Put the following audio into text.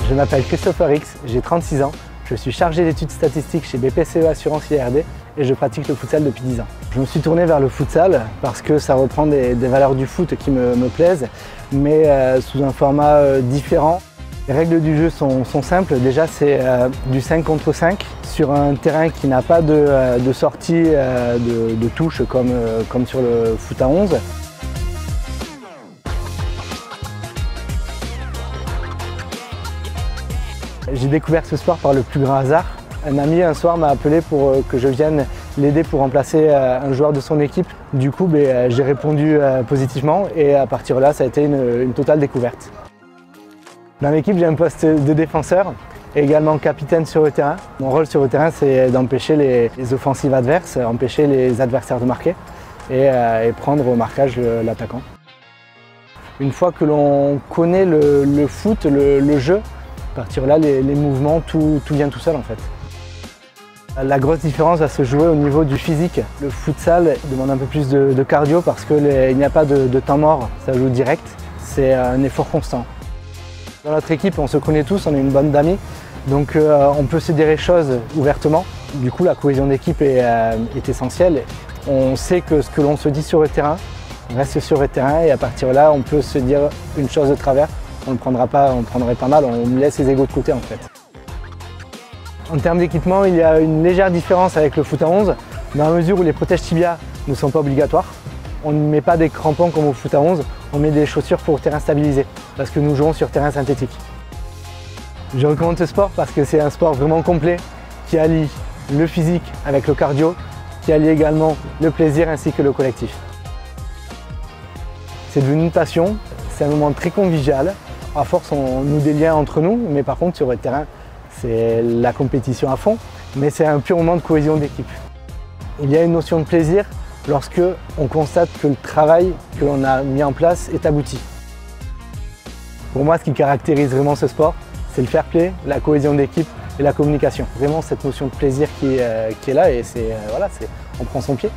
Je m'appelle Christopher X, j'ai 36 ans, je suis chargé d'études statistiques chez BPCE Assurance IRD et je pratique le futsal depuis 10 ans. Je me suis tourné vers le futsal parce que ça reprend des valeurs du foot qui me plaisent, mais sous un format différent. Les règles du jeu sont simples, déjà c'est du 5 contre 5 sur un terrain qui n'a pas de sortie de touche comme sur le foot à 11. J'ai découvert ce sport par le plus grand hasard. Un ami un soir m'a appelé pour que je vienne l'aider pour remplacer un joueur de son équipe. Du coup, j'ai répondu positivement et à partir de là, ça a été une totale découverte. Dans l'équipe, j'ai un poste de défenseur et également capitaine sur le terrain. Mon rôle sur le terrain, c'est d'empêcher les offensives adverses, empêcher les adversaires de marquer et prendre au marquage l'attaquant. Une fois que l'on connaît le foot, le jeu, à partir de là, les mouvements, tout vient tout seul en fait. La grosse différence va se jouer au niveau du physique. Le futsal demande un peu plus de cardio parce qu'il n'y a pas de temps mort, ça joue direct, c'est un effort constant. Dans notre équipe, on se connaît tous, on est une bande d'amis, donc on peut se dire les choses ouvertement. Du coup, la cohésion d'équipe est essentielle. On sait que ce que l'on se dit sur le terrain reste sur le terrain et à partir de là, on peut se dire une chose de travers. On ne prendrait pas mal, on laisse les égos de côté en fait. En termes d'équipement, il y a une légère différence avec le foot à 11, dans la mesure où les protèges tibia ne sont pas obligatoires. On ne met pas des crampons comme au foot à 11, on met des chaussures pour terrain stabilisé, parce que nous jouons sur terrain synthétique. Je recommande ce sport parce que c'est un sport vraiment complet, qui allie le physique avec le cardio, qui allie également le plaisir ainsi que le collectif. C'est devenu une passion, c'est un moment très convivial. À force, on noue des liens entre nous, mais par contre, sur le terrain, c'est la compétition à fond, mais c'est un pur moment de cohésion d'équipe. Il y a une notion de plaisir lorsque on constate que le travail que l'on a mis en place est abouti. Pour moi, ce qui caractérise vraiment ce sport, c'est le fair play, la cohésion d'équipe et la communication. Vraiment cette notion de plaisir qui est là et voilà, on prend son pied.